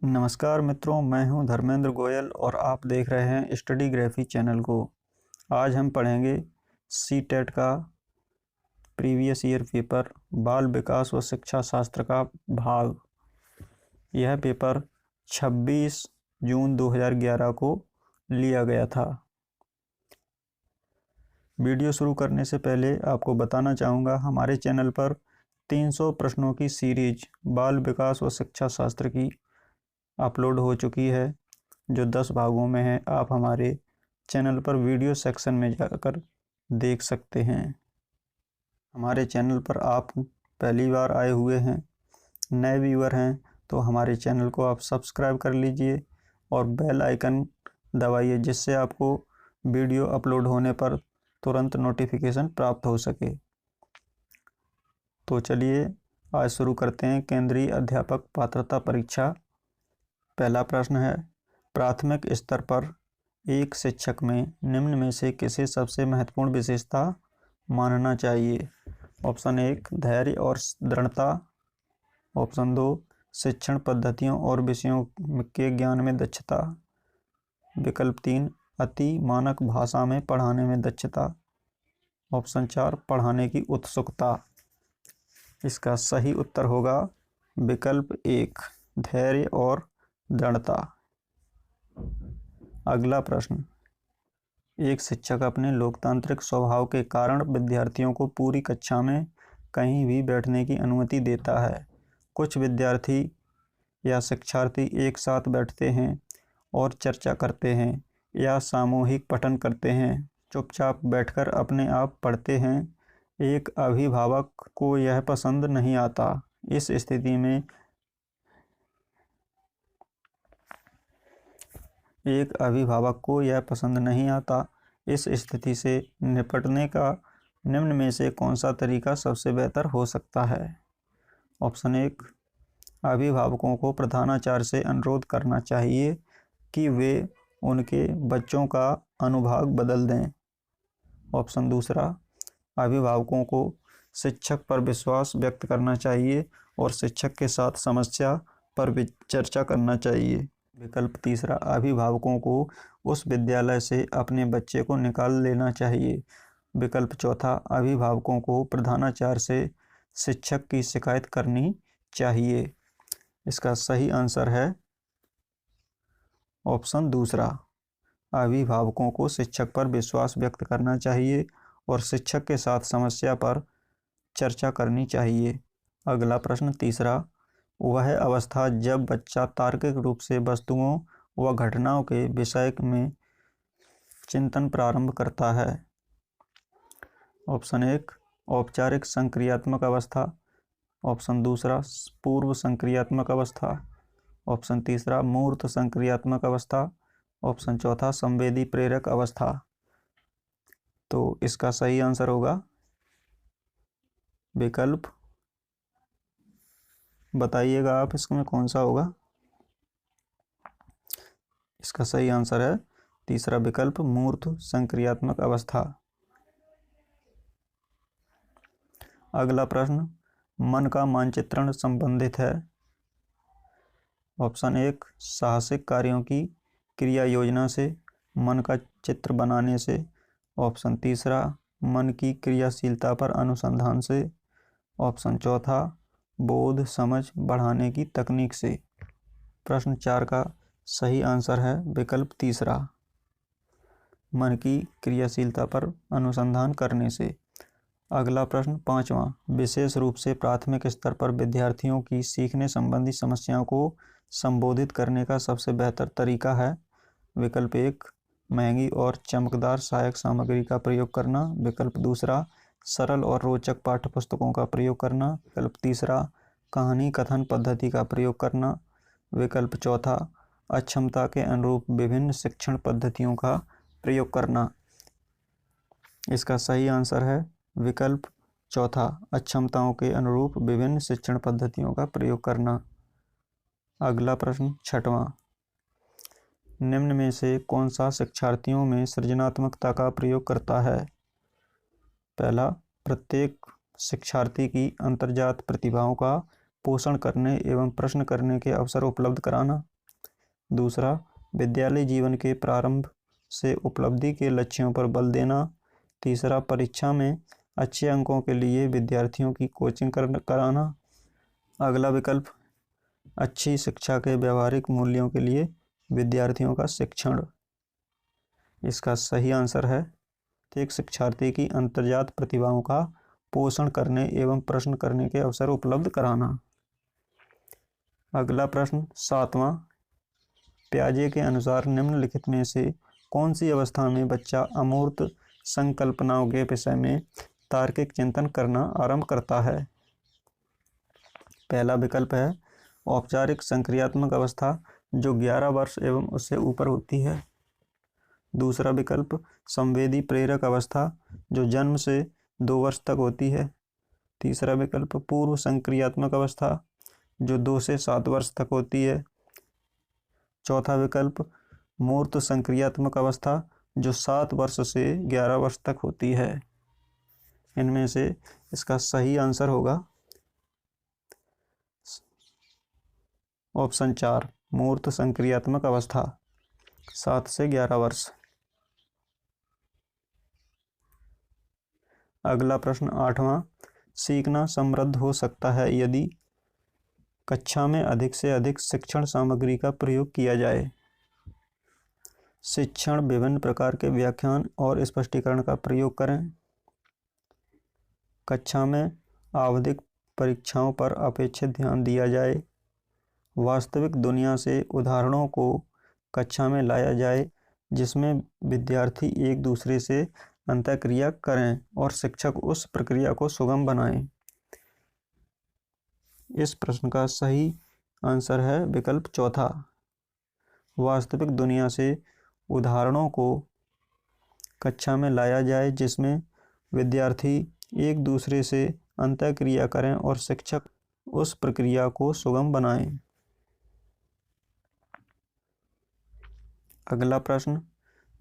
नमस्कार मित्रों, मैं हूं धर्मेंद्र गोयल और आप देख रहे हैं स्टडीग्राफी चैनल को। आज हम पढ़ेंगे सीटेट का प्रीवियस ईयर पेपर बाल विकास व शिक्षा शास्त्र का भाग। यह पेपर 26 जून 2011 को लिया गया था। वीडियो शुरू करने से पहले आपको बताना चाहूँगा, हमारे चैनल पर 300 प्रश्नों की सीरीज बाल विकास व शिक्षा शास्त्र की अपलोड हो चुकी है, जो 10 भागों में है। आप हमारे चैनल पर वीडियो सेक्शन में जाकर देख सकते हैं। हमारे चैनल पर आप पहली बार आए हुए हैं, नए व्यूअर हैं, तो हमारे चैनल को आप सब्सक्राइब कर लीजिए और बेल आइकन दबाइए, जिससे आपको वीडियो अपलोड होने पर तुरंत नोटिफिकेशन प्राप्त हो सके। तो चलिए आज शुरू करते हैं केंद्रीय अध्यापक पात्रता परीक्षा। पहला प्रश्न है, प्राथमिक स्तर पर एक शिक्षक में निम्न में से किसे सबसे महत्वपूर्ण विशेषता मानना चाहिए? ऑप्शन 1 धैर्य और दृढ़ता, ऑप्शन 2 शिक्षण पद्धतियों और विषयों के ज्ञान में दक्षता, विकल्प 3 अति मानक भाषा में पढ़ाने में दक्षता, ऑप्शन 4 पढ़ाने की उत्सुकता। इसका सही उत्तर होगा विकल्प 1 धैर्य और दृढ़ता। अगला प्रश्न, एक शिक्षक अपने लोकतांत्रिक स्वभाव के कारण विद्यार्थियों को पूरी कक्षा में कहीं भी बैठने की अनुमति देता है। कुछ विद्यार्थी या शिक्षार्थी एक साथ बैठते हैं और चर्चा करते हैं या सामूहिक पठन करते हैं, चुपचाप बैठकर अपने आप पढ़ते हैं। एक अभिभावक को यह पसंद नहीं आता। इस स्थिति से निपटने का निम्न में से कौन सा तरीका सबसे बेहतर हो सकता है? ऑप्शन 1 अभिभावकों को प्रधानाचार्य से अनुरोध करना चाहिए कि वे उनके बच्चों का अनुभाग बदल दें। ऑप्शन 2 अभिभावकों को शिक्षक पर विश्वास व्यक्त करना चाहिए और शिक्षक के साथ समस्या पर चर्चा करना चाहिए। विकल्प 3 अभिभावकों को उस विद्यालय से अपने बच्चे को निकाल लेना चाहिए। विकल्प 4 अभिभावकों को प्रधानाचार्य से शिक्षक की शिकायत करनी चाहिए। इसका सही आंसर है ऑप्शन 2 अभिभावकों को शिक्षक पर विश्वास व्यक्त करना चाहिए और शिक्षक के साथ समस्या पर चर्चा करनी चाहिए। अगला प्रश्न 3 वह अवस्था जब बच्चा तार्किक रूप से वस्तुओं व घटनाओं के विषय में चिंतन प्रारंभ करता है। ऑप्शन 1 औपचारिक संक्रियात्मक अवस्था, ऑप्शन 2 पूर्व संक्रियात्मक अवस्था, ऑप्शन 3 मूर्त संक्रियात्मक अवस्था, ऑप्शन 4 संवेदी प्रेरक अवस्था। तो इसका सही आंसर होगा विकल्प, बताइएगा आप इसमें कौन सा होगा। इसका सही आंसर है 3 विकल्प मूर्त संक्रियात्मक अवस्था। अगला प्रश्न, मन का मानचित्रण संबंधित है। ऑप्शन 1 साहसिक कार्यों की क्रिया योजना से, मन का चित्र बनाने से, ऑप्शन 3 मन की क्रियाशीलता पर अनुसंधान से, ऑप्शन 4 बोध समझ बढ़ाने की तकनीक से। प्रश्न 4 का सही आंसर है विकल्प 3 मन की क्रियाशीलता पर अनुसंधान करने से। अगला प्रश्न 5वां, विशेष रूप से प्राथमिक स्तर पर विद्यार्थियों की सीखने संबंधी समस्याओं को संबोधित करने का सबसे बेहतर तरीका है। विकल्प 1 महंगी और चमकदार सहायक सामग्री का प्रयोग करना, विकल्प 2 सरल और रोचक पाठ्यपुस्तकों का प्रयोग करना, विकल्प 3 कहानी कथन पद्धति का प्रयोग करना, विकल्प 4 अक्षमता के अनुरूप विभिन्न शिक्षण पद्धतियों का प्रयोग करना। इसका सही आंसर है विकल्प 4 अक्षमताओं के अनुरूप विभिन्न शिक्षण पद्धतियों का प्रयोग करना। अगला प्रश्न 6वां, निम्न में से कौन सा शिक्षार्थियों में सृजनात्मकता का प्रयोग करता है? पहला, प्रत्येक शिक्षार्थी की अंतर्जात प्रतिभाओं का पोषण करने एवं प्रश्न करने के अवसर उपलब्ध कराना, दूसरा, विद्यालय जीवन के प्रारंभ से उपलब्धि के लक्ष्यों पर बल देना। तीसरा, परीक्षा में अच्छे अंकों के लिए विद्यार्थियों की कोचिंग कराना। अगला विकल्प, अच्छी शिक्षा के व्यवहारिक मूल्यों के लिए विद्यार्थियों का शिक्षण। इसका सही आंसर है एक शिक्षार्थी की अंतर्जात प्रतिभाओं का पोषण करने एवं प्रश्न करने के अवसर उपलब्ध कराना। अगला प्रश्न 7वां, पियाजे के अनुसार निम्नलिखित में से कौन सी अवस्था में बच्चा अमूर्त संकल्पनाओं के विषय में तार्किक चिंतन करना आरंभ करता है? पहला विकल्प है औपचारिक संक्रियात्मक अवस्था, जो 11 वर्ष एवं उससे ऊपर होती है। दूसरा विकल्प, संवेदी प्रेरक अवस्था, जो जन्म से 2 वर्ष तक होती है। तीसरा विकल्प, पूर्व संक्रियात्मक अवस्था, जो 2 से 7 वर्ष तक होती है। चौथा विकल्प, मूर्त संक्रियात्मक अवस्था, जो 7 वर्ष से 11 वर्ष तक होती है। इनमें से इसका सही आंसर होगा ऑप्शन 4, मूर्त संक्रियात्मक अवस्था, 7 से 11 वर्ष। अगला प्रश्न 8वां, सीखना समृद्ध हो सकता है यदि कक्षा में अधिक से अधिक शिक्षण सामग्री का प्रयोग किया जाए। शिक्षण विभिन्न प्रकार के व्याख्यान और स्पष्टीकरण का प्रयोग करें। कक्षा में आवधिक परीक्षाओं पर अपेक्षित ध्यान दिया जाए। वास्तविक दुनिया से उदाहरणों को कक्षा में लाया जाए, जिसमें विद्यार्थी एक दूसरे से अंतःक्रिया करें और शिक्षक उस प्रक्रिया को सुगम बनाएं। इस प्रश्न का सही आंसर है विकल्प चौथा, वास्तविक दुनिया से उदाहरणों को कक्षा में लाया जाए, जिसमें विद्यार्थी एक दूसरे से अंतःक्रिया करें और शिक्षक उस प्रक्रिया को सुगम बनाएं। अगला प्रश्न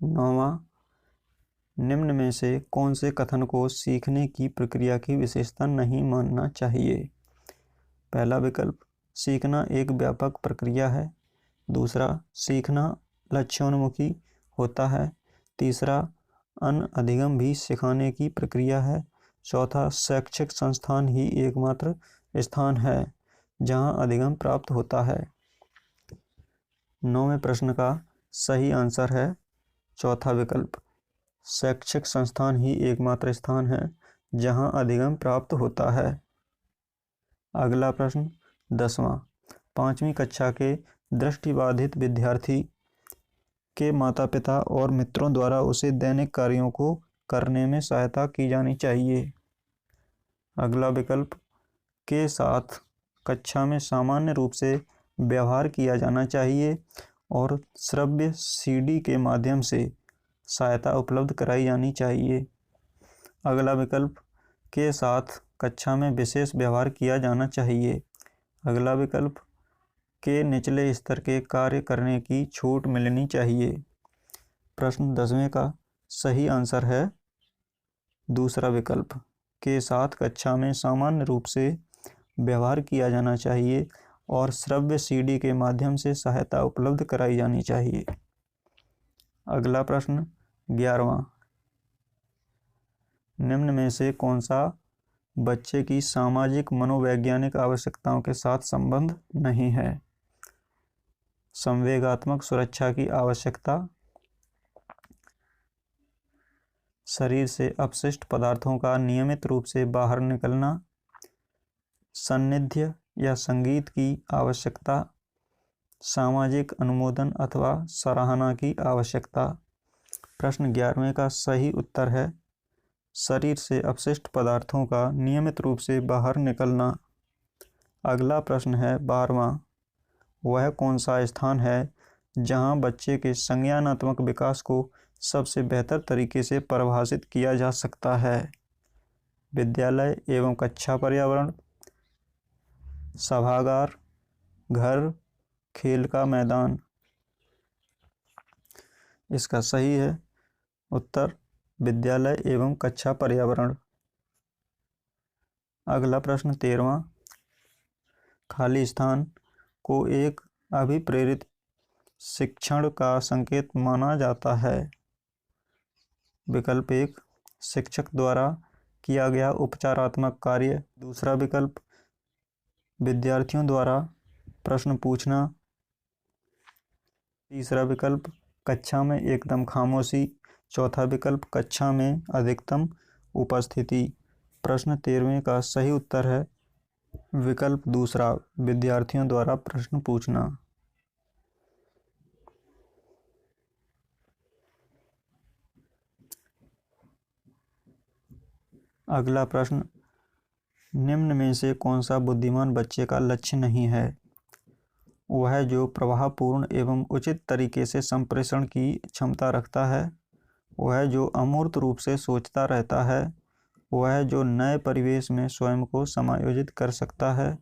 9वां, निम्न में से कौन से कथन को सीखने की प्रक्रिया की विशेषता नहीं मानना चाहिए? पहला विकल्प, सीखना एक व्यापक प्रक्रिया है। दूसरा, सीखना लक्ष्योन्मुखी होता है। तीसरा, अन्य अधिगम भी सिखाने की प्रक्रिया है। चौथा, शैक्षिक संस्थान ही एकमात्र स्थान है जहां अधिगम प्राप्त होता है। 9वें प्रश्न का सही आंसर है चौथा विकल्प, शैक्षिक संस्थान ही एकमात्र स्थान है जहां अधिगम प्राप्त होता है। अगला प्रश्न 10वां, 5वीं कक्षा के दृष्टिबाधित विद्यार्थी के माता पिता और मित्रों द्वारा उसे दैनिक कार्यों को करने में सहायता की जानी चाहिए। अगला विकल्प, के साथ कक्षा में सामान्य रूप से व्यवहार किया जाना चाहिए और श्रव्य सीडी के माध्यम से सहायता उपलब्ध कराई जानी चाहिए। अगला विकल्प, के साथ कक्षा में विशेष व्यवहार किया जाना चाहिए। अगला विकल्प, के निचले स्तर के कार्य करने की छूट मिलनी चाहिए। प्रश्न 10वें का सही आंसर है दूसरा विकल्प, के साथ कक्षा में सामान्य रूप से व्यवहार किया जाना चाहिए और श्रव्य सीडी के माध्यम से सहायता उपलब्ध कराई जानी चाहिए। अगला प्रश्न 11वां, निम्न में से कौन सा बच्चे की सामाजिक मनोवैज्ञानिक आवश्यकताओं के साथ संबंध नहीं है? संवेगात्मक सुरक्षा की आवश्यकता, शरीर से अपशिष्ट पदार्थों का नियमित रूप से बाहर निकलना, सान्निध्य या संगीत की आवश्यकता, सामाजिक अनुमोदन अथवा सराहना की आवश्यकता। प्रश्न 11वें का सही उत्तर है शरीर से अपशिष्ट पदार्थों का नियमित रूप से बाहर निकलना। अगला प्रश्न है 12वां, वह कौन सा स्थान है जहां बच्चे के संज्ञानात्मक विकास को सबसे बेहतर तरीके से परिभाषित किया जा सकता है? विद्यालय एवं कक्षा पर्यावरण, सभागार, घर, खेल का मैदान। इसका सही है उत्तर विद्यालय एवं कक्षा पर्यावरण। अगला प्रश्न 13वां, खाली स्थान को एक अभिप्रेरित शिक्षण का संकेत माना जाता है? विकल्प 1, शिक्षक द्वारा किया गया उपचारात्मक कार्य। दूसरा विकल्प, विद्यार्थियों द्वारा प्रश्न पूछना। तीसरा विकल्प, कक्षा में एकदम खामोशी। चौथा विकल्प, कक्षा में अधिकतम उपस्थिति। प्रश्न 13वें का सही उत्तर है विकल्प दूसरा, विद्यार्थियों द्वारा प्रश्न पूछना। अगला प्रश्न, निम्न में से कौन सा बुद्धिमान बच्चे का लक्ष्य नहीं है? वह जो प्रभावपूर्ण एवं उचित तरीके से संप्रेषण की क्षमता रखता है, वह जो अमूर्त रूप से सोचता रहता है, वह जो नए परिवेश में स्वयं को समायोजित कर सकता है,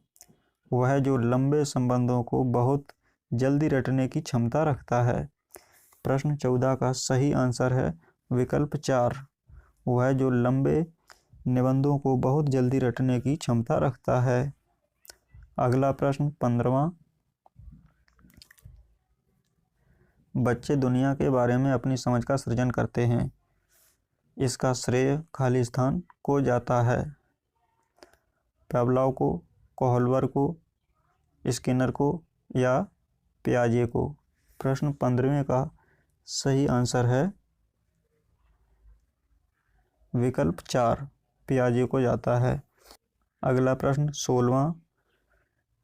वह जो लंबे संबंधों को बहुत जल्दी रटने की क्षमता रखता है। प्रश्न 14 का सही आंसर है विकल्प 4, वह जो लंबे निबंधों को बहुत जल्दी रटने की क्षमता रखता है। अगला प्रश्न 15वां, बच्चे दुनिया के बारे में अपनी समझ का सृजन करते हैं, इसका श्रेय खाली स्थान को जाता है? पावलोव को, कोहलर को, स्किनर को या पियाजे को? प्रश्न 15वें का सही आंसर है विकल्प 4, पियाजे को जाता है। अगला प्रश्न 16वां,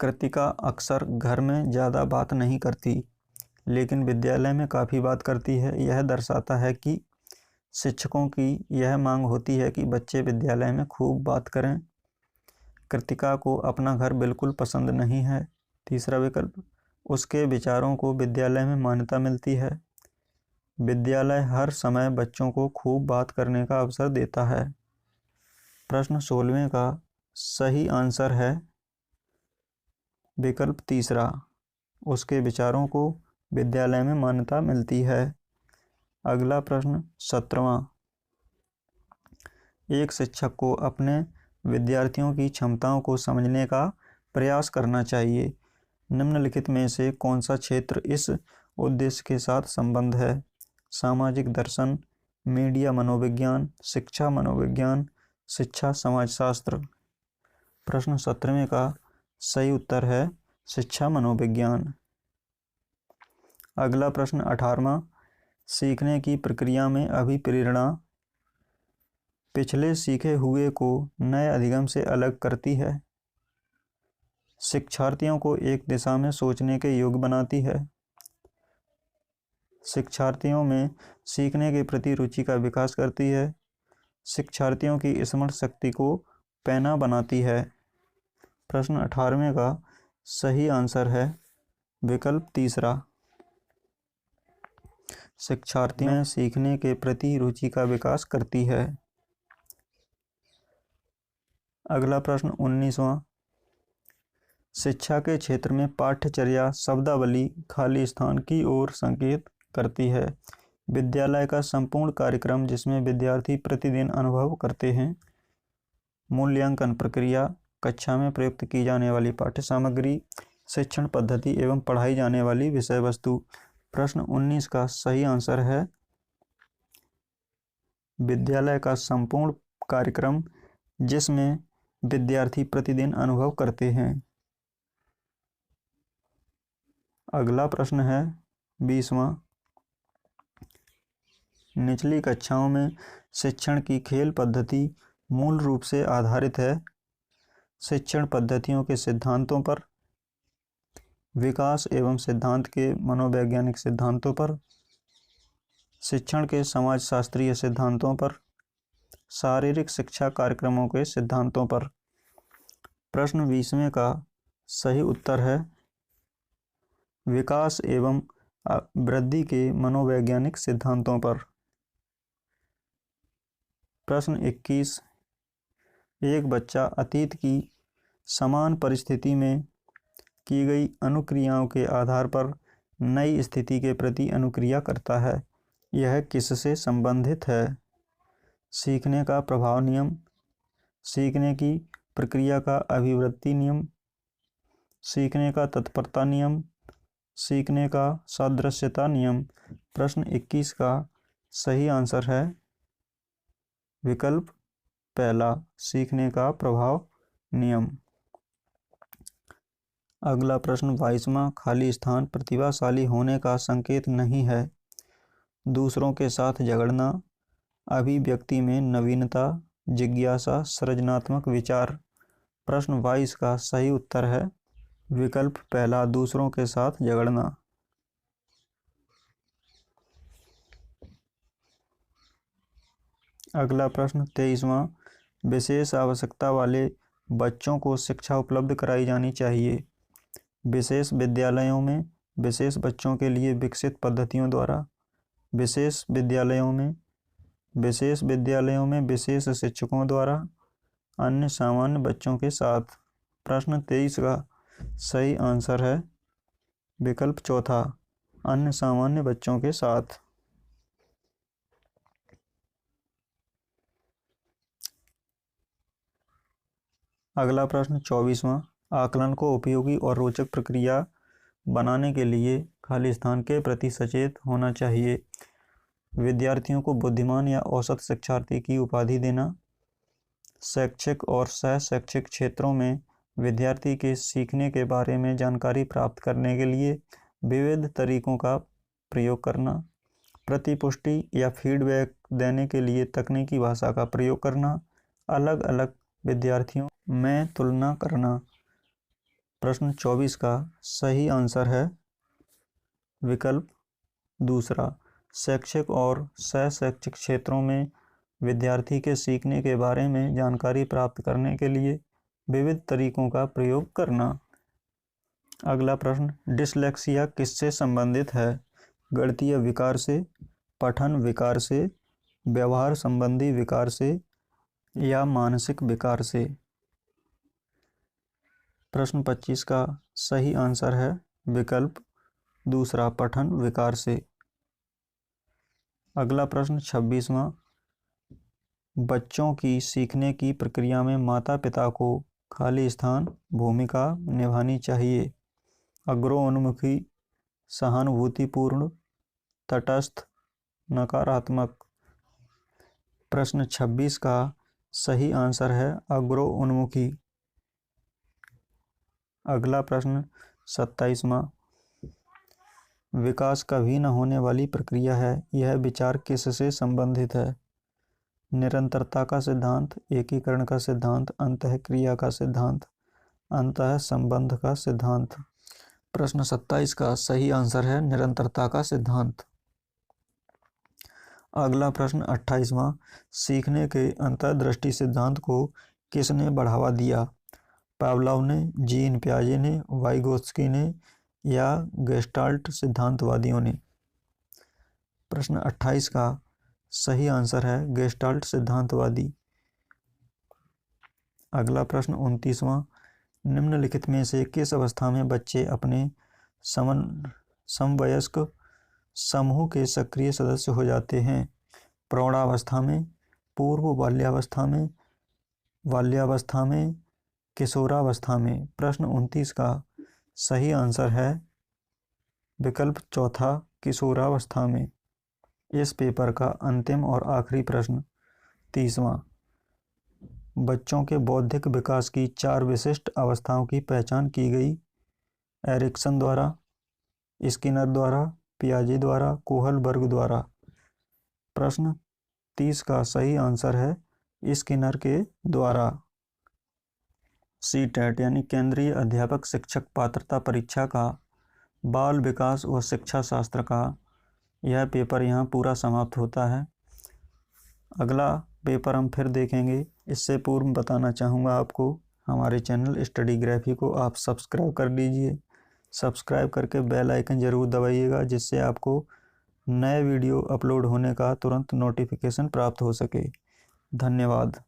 कृतिका अक्सर घर में ज़्यादा बात नहीं करती लेकिन विद्यालय में काफ़ी बात करती है। यह दर्शाता है कि शिक्षकों की यह मांग होती है कि बच्चे विद्यालय में खूब बात करें। कृतिका को अपना घर बिल्कुल पसंद नहीं है। तीसरा विकल्प, उसके विचारों को विद्यालय में मान्यता मिलती है। विद्यालय हर समय बच्चों को खूब बात करने का अवसर देता है। प्रश्न 16वें का सही आंसर है विकल्प तीसरा, उसके विचारों को विद्यालय में मान्यता मिलती है। अगला प्रश्न 17वां, एक शिक्षक को अपने विद्यार्थियों की क्षमताओं को समझने का प्रयास करना चाहिए। निम्नलिखित में से कौन सा क्षेत्र इस उद्देश्य के साथ संबंध है? सामाजिक दर्शन, मीडिया मनोविज्ञान, शिक्षा मनोविज्ञान, शिक्षा समाजशास्त्र। प्रश्न 17वें का सही उत्तर है शिक्षा मनोविज्ञान। अगला प्रश्न 18वां, सीखने की प्रक्रिया में अभिप्रेरणा पिछले सीखे हुए को नए अधिगम से अलग करती है, शिक्षार्थियों को एक दिशा में सोचने के योग्य बनाती है, शिक्षार्थियों में सीखने के प्रति रुचि का विकास करती है, शिक्षार्थियों की स्मरण शक्ति को पैना बनाती है। प्रश्न 18वें का सही आंसर है विकल्प तीसरा, शिक्षार्थियों में सीखने के प्रति रुचि का विकास करती है। अगला प्रश्न 19वां, शिक्षा के क्षेत्र में पाठ्यचर्या शब्दावली खाली स्थान की ओर संकेत करती है। विद्यालय का संपूर्ण कार्यक्रम जिसमें विद्यार्थी प्रतिदिन अनुभव करते हैं, मूल्यांकन प्रक्रिया, कक्षा में प्रयुक्त की जाने वाली पाठ्य सामग्री, शिक्षण पद्धति एवं पढ़ाई जाने वाली विषय वस्तु। प्रश्न 19 का सही आंसर है विद्यालय का संपूर्ण कार्यक्रम जिसमें विद्यार्थी प्रतिदिन अनुभव करते हैं। अगला प्रश्न है 20वां, निचली कक्षाओं में शिक्षण की खेल पद्धति मूल रूप से आधारित है शिक्षण पद्धतियों के सिद्धांतों पर, विकास एवं सिद्धांत के मनोवैज्ञानिक सिद्धांतों पर, शिक्षण के समाजशास्त्रीय सिद्धांतों पर, शारीरिक शिक्षा कार्यक्रमों के सिद्धांतों पर। प्रश्न 20वें का सही उत्तर है विकास एवं वृद्धि के मनोवैज्ञानिक सिद्धांतों पर। प्रश्न 21, एक बच्चा अतीत की समान परिस्थिति में की गई अनुक्रियाओं के आधार पर नई स्थिति के प्रति अनुक्रिया करता है, यह किससे संबंधित है? सीखने का प्रभाव नियम, सीखने की प्रक्रिया का अभिवृद्धि नियम, सीखने का तत्परता नियम, सीखने का सादृश्यता नियम। प्रश्न 21 का सही आंसर है विकल्प पहला, सीखने का प्रभाव नियम। अगला प्रश्न 22वां, खाली स्थान प्रतिभाशाली होने का संकेत नहीं है। दूसरों के साथ झगड़ना, अभिव्यक्ति में नवीनता, जिज्ञासा, सृजनात्मक विचार। प्रश्न 22 का सही उत्तर है विकल्प पहला, दूसरों के साथ झगड़ना। अगला प्रश्न 23वां, विशेष आवश्यकता वाले बच्चों को शिक्षा उपलब्ध कराई जानी चाहिए। विशेष विद्यालयों में, विशेष बच्चों के लिए विकसित पद्धतियों द्वारा, विशेष विद्यालयों में, विशेष विद्यालयों में विशेष शिक्षकों द्वारा, अन्य सामान्य बच्चों के साथ। प्रश्न 23 का सही आंसर है विकल्प चौथा, अन्य सामान्य बच्चों के साथ। अगला प्रश्न 24वां, आकलन को उपयोगी और रोचक प्रक्रिया बनाने के लिए खाली स्थान के प्रति सचेत होना चाहिए। विद्यार्थियों को बुद्धिमान या औसत शिक्षार्थी की उपाधि देना, शैक्षिक और सह शैक्षिक क्षेत्रों में विद्यार्थी के सीखने के बारे में जानकारी प्राप्त करने के लिए विविध तरीकों का प्रयोग करना, प्रतिपुष्टि या फीडबैक देने के लिए तकनीकी भाषा का प्रयोग करना, अलग अलग विद्यार्थियों में तुलना करना। प्रश्न 24 का सही आंसर है विकल्प दूसरा, शैक्षिक और सह शैक्षिक क्षेत्रों में विद्यार्थी के सीखने के बारे में जानकारी प्राप्त करने के लिए विविध तरीकों का प्रयोग करना। अगला प्रश्न, डिसलेक्सिया किससे संबंधित है? गणितीय विकार से, पठन विकार से, व्यवहार संबंधी विकार से या मानसिक विकार से। प्रश्न 25 का सही आंसर है विकल्प दूसरा, पठन विकार से। अगला प्रश्न 26वां, बच्चों की सीखने की प्रक्रिया में माता पिता को खाली स्थान भूमिका निभानी चाहिए। अग्रोन्मुखी, सहानुभूतिपूर्ण, तटस्थ, नकारात्मक। प्रश्न 26 का सही आंसर है अग्रोन्मुखी। अगला प्रश्न 27वां, विकास कभी न होने वाली प्रक्रिया है, यह विचार किससे संबंधित है? निरंतरता का सिद्धांत, एकीकरण का सिद्धांत, अंतःक्रिया का सिद्धांत, अंतः संबंध का सिद्धांत। प्रश्न 27 का सही आंसर है निरंतरता का सिद्धांत। अगला प्रश्न 28वां, सीखने के अंतर्दृष्टि सिद्धांत को किसने बढ़ावा दिया? पावलोव ने, जीन पियाजे ने, वाइगोत्स्की ने या गेस्टाल्ट सिद्धांतवादियों ने? प्रश्न 28 का सही आंसर है गेस्टाल्ट सिद्धांतवादी। अगला प्रश्न 29वां, निम्नलिखित में से किस अवस्था में बच्चे अपने समवयस्क समूह के सक्रिय सदस्य हो जाते हैं? प्रौढ़ावस्था में, पूर्व बाल्यावस्था में, किशोरावस्था में। प्रश्न 29 का सही आंसर है विकल्प चौथा, किशोरावस्था में। इस पेपर का अंतिम और आखिरी प्रश्न 30वां, बच्चों के बौद्धिक विकास की 4 विशिष्ट अवस्थाओं की पहचान की गई। एरिक्सन द्वारा, स्किनर द्वारा, पियाजे द्वारा, कोहलबर्ग द्वारा। प्रश्न 30 का सही आंसर है स्किनर के द्वारा। सीटेट यानी केंद्रीय अध्यापक शिक्षक पात्रता परीक्षा का बाल विकास व शिक्षा शास्त्र का यह पेपर यहाँ पूरा समाप्त होता है। अगला पेपर हम फिर देखेंगे। इससे पूर्व बताना चाहूँगा आपको, हमारे चैनल स्टडीग्राफी को आप सब्सक्राइब कर लीजिए। सब्सक्राइब करके बेल आइकन ज़रूर दबाइएगा, जिससे आपको नए वीडियो अपलोड होने का तुरंत नोटिफिकेशन प्राप्त हो सके। धन्यवाद।